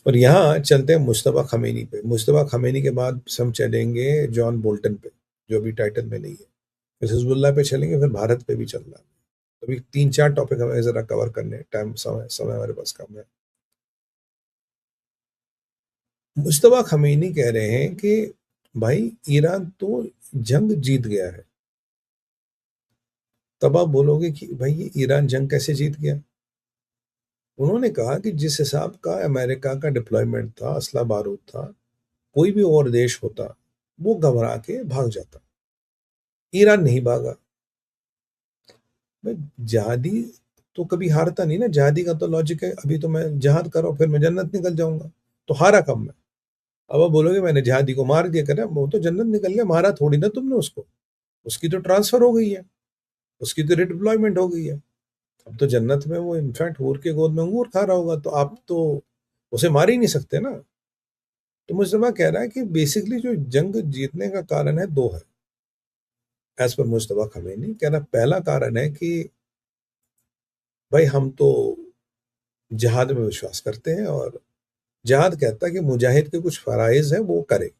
और यहाँ चलते हैं मुश्तबा खमेनी पे। मुश्तबा खमेनी के बाद हम चलेंगे जॉन बोल्टन पे, जो अभी टाइटल में नहीं है। फिर हिजबुल्लाह पे चलेंगे, फिर भारत पे भी चलना है। अभी 3-4 टॉपिक हमें ज़रा कवर करने हैं, टाइम समय समय हमारे पास कम है। मुश्तबा खमेनी कह रहे हैं कि भाई ईरान तो जंग जीत गया है। तब आप बोलोगे कि भाई ये ईरान जंग कैसे जीत गया? उन्होंने कहा कि जिस हिसाब का अमेरिका का डिप्लॉयमेंट था, असला बारूद था, कोई भी और देश होता, वो घबरा के भाग जाता। ईरान नहीं भागा। भाई जिहादी तो कभी हारता नहीं ना। जिहादी का तो लॉजिक है, अभी तो मैं जिहाद कर रहा हूँ, फिर मैं जन्नत निकल जाऊंगा। तो हारा कब मैं? अब आप बोलोगे मैंने जिहादी को मार दिया, करे वो तो जन्नत निकल गया, मारा थोड़ी ना तुमने उसको। उसकी तो ट्रांसफर हो गई है, उसकी तो रिडिप्लॉयमेंट हो गई है। अब तो जन्नत में वो इनफैक्ट हूर के गोद में अंगूर खा रहा होगा, तो आप तो उसे मार ही नहीं सकते ना। तो मुस्तफा कह रहा है कि बेसिकली जो जंग जीतने का कारण है दो है। एज पर मुस्तफा खमेनी कह रहा, पहला कारण है कि भाई हम तो जिहाद में विश्वास करते हैं, और जिहाद कहता है कि मुजाहिद के कुछ फराइज है वो करे।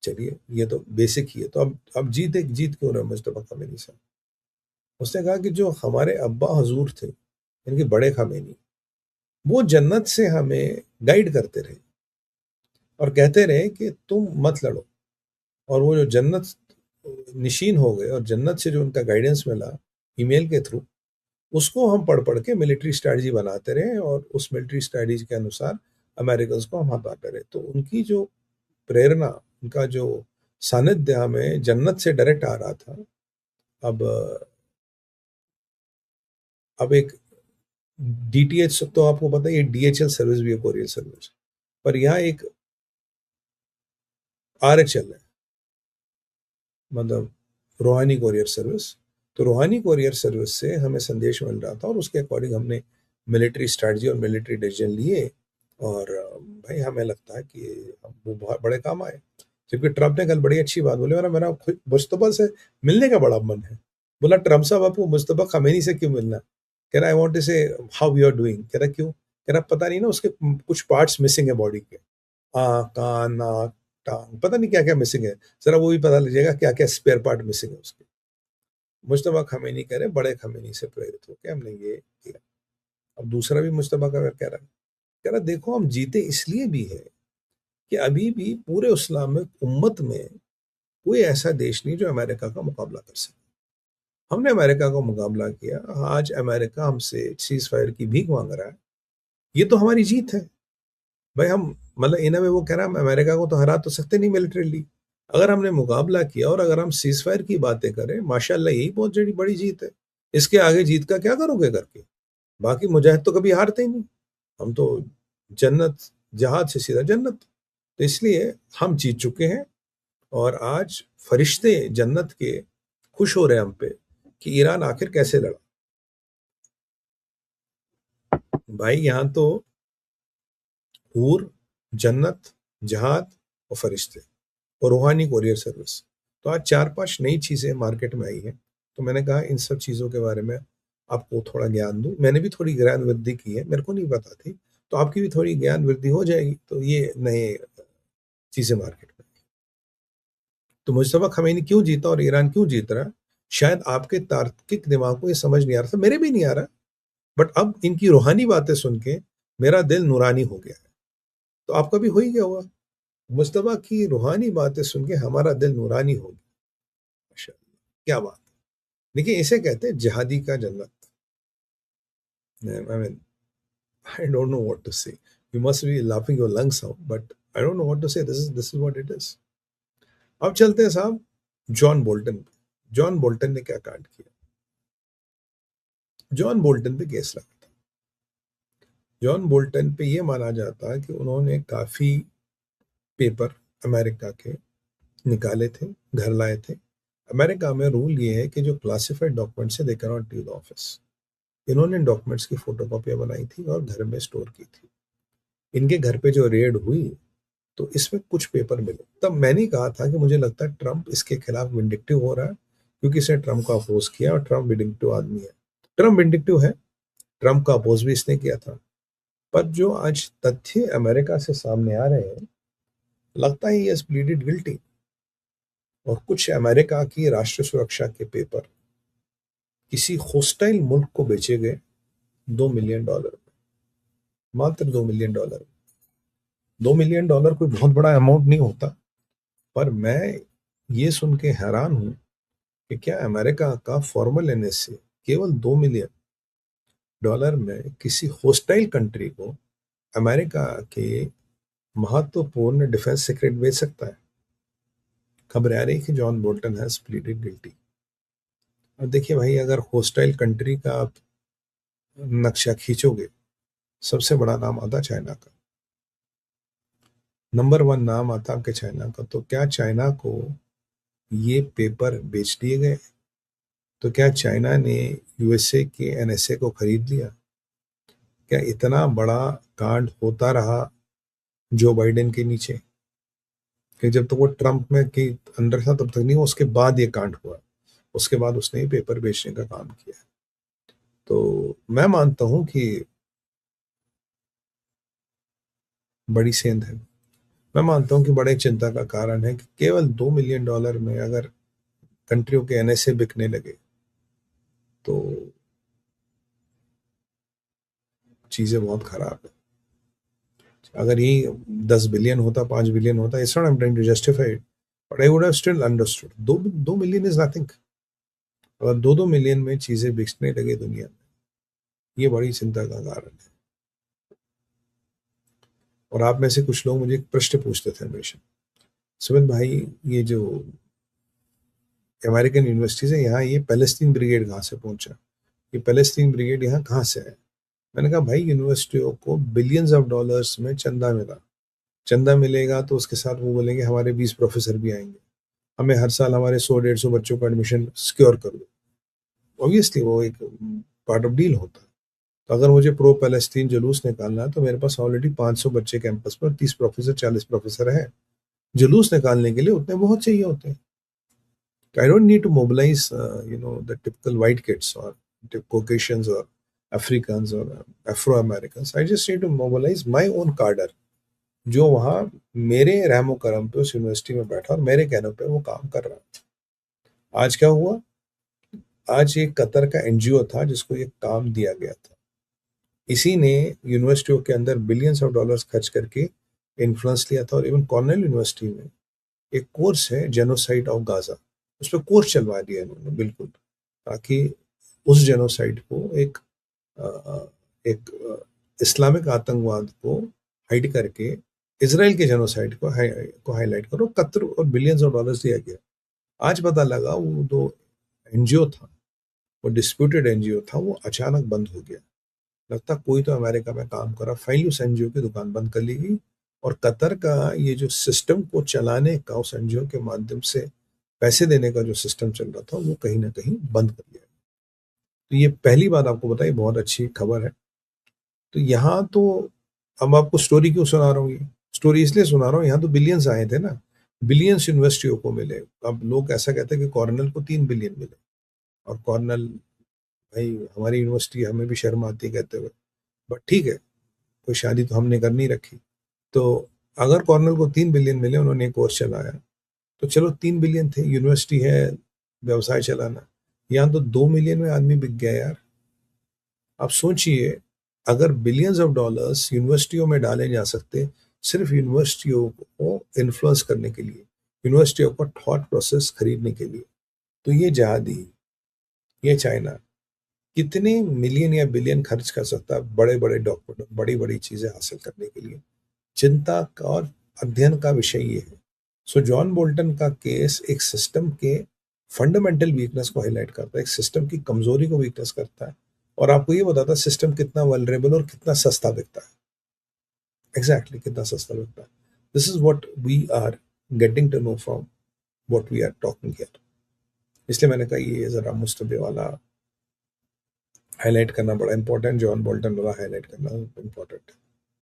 चलिए ये तो बेसिक ही है। तो अब जीत क्यों रहे मुस्तफा खमेनी साहब? उसने कहा कि जो हमारे अब्बा हजूर थे, इनके बड़े खमेनी, वो जन्नत से हमें गाइड करते रहे और कहते रहे कि तुम मत लड़ो। और वो जो जन्नत निशीन हो गए, और जन्नत से जो उनका गाइडेंस मिला ईमेल के थ्रू, उसको हम पढ़ पढ़ के मिलिट्री स्ट्रैटेजी बनाते रहे, और उस मिलिट्री स्ट्रैटेजी के अनुसार अमेरिकन को हम हटाते रहे। तो उनकी जो प्रेरणा, उनका जो सानिध्य हमें जन्नत से डायरेक्ट आ रहा था। अब अब एक डीटीएच तो आपको पता है, ये डीएचएल सर्विस भी है, कोरियर सर्विस। पर यहाँ एक आरएचएल है, मतलब रूहानी कोरियर सर्विस। तो रूहानी कोरियर सर्विस से हमें संदेश मिल रहा था, और उसके अकॉर्डिंग हमने मिलिट्री स्ट्रैटेजी और मिलिट्री डिसीजन लिए। और भाई हमें लगता है कि वो बहुत बड़े काम आए। जबकि ट्रम्प ने कल बड़ी अच्छी बात बोली, मेरा मेरा मुस्तफा से मिलने का बड़ा मन है। बोला ट्रम्प साहब आपको मुस्तफा खमेनी से क्यों मिलना है? कह रहा आई वांट टू से हाउ यू आर डूइंग। कह रहा क्यों? कह रहा पता नहीं ना, उसके कुछ पार्ट्स मिसिंग है बॉडी के। आँख, कान, नाक, टांग, पता नहीं क्या क्या मिसिंग है। जरा वो भी पता लीजिएगा क्या क्या स्पेयर पार्ट मिसिंग है उसके। मुश्तबा खमेनी कह रहे बड़े खमेनी से प्रेरित होकर हमने ये किया। अब दूसरा भी मुश्तबा का कह रहा है, कह रहा देखो हम जीते इसलिए भी है कि अभी भी पूरे इस्लामिक उम्मत में कोई ऐसा देश नहीं जो अमेरिका का मुकाबला कर सके। हमने अमेरिका का मुकाबला किया। आज अमेरिका हमसे सीज फायर की भीख मांग रहा है। ये तो हमारी जीत है। भाई हम, मतलब इन वे वो कह रहा है हम अमेरिका को तो हरा तो सकते नहीं मिलिट्रीली। अगर हमने मुकाबला किया और अगर हम सीज फायर की बातें करें, माशाल्लाह यही बहुत बड़ी बड़ी जीत है। इसके आगे जीत का क्या करोगे करके? बाकी मुजाहिद तो कभी हारते ही नहीं। हम तो जन्नत, जहाद से सीधा जन्नत। तो इसलिए हम जीत चुके हैं। और आज फरिश्ते जन्नत के खुश हो रहे हैं हम पे कि ईरान आखिर कैसे लड़ा। भाई यहाँ तो हूर, जन्नत, जहाद और फरिश्ते और रूहानी कोरियर सर्विस, तो आज 4-5 नई चीजें मार्केट में आई हैं। तो मैंने कहा इन सब चीजों के बारे में आपको थोड़ा ज्ञान दूं। मैंने भी थोड़ी ज्ञान वृद्धि की है, मेरे को नहीं पता थी। तो आपकी भी थोड़ी ज्ञान वृद्धि हो जाएगी। तो ये नए चीजें मार्केट में। तो मुस्तफा खमेनी क्यों जीता और ईरान क्यों जीत रहा, शायद आपके तार्किक दिमाग को ये समझ नहीं आ रहा था, मेरे भी नहीं आ रहा। बट अब इनकी रूहानी बातें सुन के मेरा दिल नूरानी हो गया है। तो आपका भी हो ही गया होगा। मुस्तफा की रूहानी बातें सुन के हमारा दिल नूरानी हो गया। माशाअल्लाह, क्या बात है। देखिए इसे कहते हैं जिहादी का जन्नत। I mean, I don't know what to say. You must be laughing your lungs out, but I don't know what to say. This is what it is. अब चलते हैं साहब जॉन बोल्टन पे। जॉन बोल्टन ने क्या कांड किया? John Bolton पे केस लगा था। जॉन बोल्टन पे ये माना जाता है कि उन्होंने काफी पेपर अमेरिका के निकाले थे, घर लाए थे। अमेरिका में रूल ये है कि जो क्लासिफाइड डॉक्यूमेंट्स है they can not leave the office. इन्होंने डॉक्यूमेंट्स की फोटोकॉपियां बनाई थी और घर में स्टोर की थी। इनके घर पे जो रेड हुई, तो इसमें कुछ पेपर मिले। तब मैंने कहा था कि मुझे लगता है ट्रंप इसके खिलाफ विंडिक्टिव हो रहा है, क्योंकि इसने ट्रंप को अपोज किया और ट्रंप विंडिक्टिव आदमी है। ट्रंप विंडिक्टिव है, ट्रंप का अपोज भी इसने किया था। पर जो आज तथ्य अमेरिका से सामने आ रहे हैं, लगता है ये प्लीडेड गिल्टी। और कुछ अमेरिका की राष्ट्रीय सुरक्षा के पेपर किसी होस्टाइल मुल्क को बेचे गए $2 मिलियन, मात्र $2 मिलियन। $2 मिलियन कोई बहुत बड़ा अमाउंट नहीं होता, पर मैं ये सुन के हैरान हूं कि क्या अमेरिका का फॉर्मल एनएसए केवल $2 मिलियन में किसी होस्टाइल कंट्री को अमेरिका के महत्वपूर्ण डिफेंस सीक्रेट बेच सकता है। खबर आ रही है कि John Bolton has pleaded guilty. अब देखिए भाई, अगर होस्टाइल कंट्री का आप नक्शा खींचोगे, सबसे बड़ा नाम आता चाइना का, नंबर 1 नाम आता आपके चाइना का। तो क्या चाइना को ये पेपर बेच दिए गए? तो क्या चाइना ने यूएसए के एनएसए को खरीद लिया? क्या इतना बड़ा कांड होता रहा जो बाइडेन के नीचे, कि जब तक वो ट्रंप में के अंदर था तब तक नहीं, उसके बाद ये कांड हुआ, उसके बाद उसने ये पेपर बेचने का काम किया। तो मैं मानता हूं कि बड़ी सेंध है। मैं मानता हूं कि बड़े चिंता का कारण है कि केवल $2 मिलियन में अगर कंट्रियों के एनएसए बिकने लगे तो चीजें बहुत खराब है। अगर ये 10 बिलियन होता, 5 बिलियन होता, it's not I am trying to justify it, but I would have still understood. दो मिलियन इज नथिंग। अगर 2-2 मिलियन में चीजें बिकने लगे दुनिया में, ये बड़ी चिंता का कारण है। और आप में से कुछ लोग मुझे एक प्रश्न पूछते थे हमेशा, सुमित भाई, ये जो अमेरिकन यूनिवर्सिटीज है यहाँ, ये पैलेस्टीन ब्रिगेड कहाँ से पहुंचा? ये पैलेस्टीन ब्रिगेड यहाँ कहाँ से है? मैंने कहा भाई, यूनिवर्सिटियों को बिलियंस ऑफ डॉलर्स में चंदा मिला। चंदा मिलेगा तो उसके साथ वो बोलेंगे हमारे 20 प्रोफेसर भी आएंगे, हमें हर साल हमारे 100-150 बच्चों का एडमिशन सिक्योर कर दो। ऑब्वियसली वो एक पार्ट ऑफ डील होता है। तो अगर मुझे प्रो पैलेस्टीन जुलूस निकालना है तो मेरे पास ऑलरेडी 500 बच्चे कैंपस पर, 30 प्रोफेसर, 40 प्रोफेसर हैं। जुलूस निकालने के लिए उतने बहुत चाहिए होते हैं। I don't need to mobilize, the typical white kids or the Caucasians or Africans or Afro-Americans. I just need to mobilize my own cadre, जो वहाँ मेरे रहमो करम पे उस यूनिवर्सिटी में बैठा और मेरे कहने पे वो काम कर रहा है। आज क्या हुआ? आज एक कतर का एनजीओ था जिसको ये काम दिया गया था। इसी ने यूनिवर्सिटियों के अंदर बिलियंस ऑफ डॉलर्स खर्च करके इन्फ्लुएंस लिया था। और इवन कॉर्नेल यूनिवर्सिटी में एक कोर्स है जेनोसाइड ऑफ गाजा, उस पर कोर्स चलवा दिया इन्होंने, बिल्कुल, ताकि उस जेनोसाइड को एक इस्लामिक आतंकवाद को हाइड करके इसराइल के जेनोसाइड को हाईलाइट करो। कतर और बिलियंस ऑफ डॉलर्स दिया गया। आज पता लगा वो जो एनजीओ था, वो डिस्प्यूटेड एनजीओ था, वो अचानक बंद हो गया। लगता कोई तो अमेरिका में काम कर रहा, फाइनली उस एनजीओ की दुकान बंद कर ली गई। और कतर का ये जो सिस्टम को चलाने का, उस एनजीओ के माध्यम से पैसे देने का जो सिस्टम चल रहा था, वो कहीं ना कहीं बंद कर दिया। तो ये पहली बात आपको बताई, बहुत अच्छी खबर है। तो यहाँ तो अब आपको स्टोरी क्यों सुना रहा हूँ? ये स्टोरी इसलिए सुना रहा हूँ, यहाँ तो बिलियंस आए थे ना, बिलियंस यूनिवर्सिटियों को मिले। अब लोग ऐसा कहते हैं कि कॉर्नल को 3 बिलियन मिले, और कॉर्नल, भाई हमारी यूनिवर्सिटी, हमें भी शर्म आती है कहते हुए, बट ठीक है, कोई शादी तो हमने कर नहीं रखी। तो अगर कॉर्नल को 3 बिलियन मिले, उन्होंने एक कोर्स चलाया, तो चलो 3 बिलियन थे, यूनिवर्सिटी है, व्यवसाय चलाना। यहाँ तो 2 मिलियन में आदमी बिक गया यार। आप सोचिए, अगर बिलियंस ऑफ डॉलर्स यूनिवर्सिटियों में डाले जा सकते सिर्फ यूनिवर्सिटियों को इन्फ्लुएंस करने के लिए, यूनिवर्सिटियों का थॉट प्रोसेस खरीदने के लिए, तो ये जहादी, ये चाइना कितने मिलियन या बिलियन खर्च कर सकता है बड़े बड़े डॉक्यूमेंट, बड़ी बड़ी चीजें हासिल करने के लिए। चिंता का और अध्ययन का विषय ये है। सो जॉन बोल्टन का केस एक सिस्टम के फंडामेंटल वीकनेस को हाईलाइट करता है, एक सिस्टम की कमजोरी को वीकनेस करता है, और आपको ये बताता है सिस्टम कितना वल्नरेबल और कितना सस्ता बिकता है। एग्जैक्टली कितना सस्ता बिकता है। This is what we are getting to know from what we are talking here. इसलिए मैंने कहा ये जरा मुस्तबे वाला हाईलाइट करना बड़ा इंपॉर्टेंट, जॉन बोल्टन वाला हाईलाइट करना इंपॉर्टेंट है।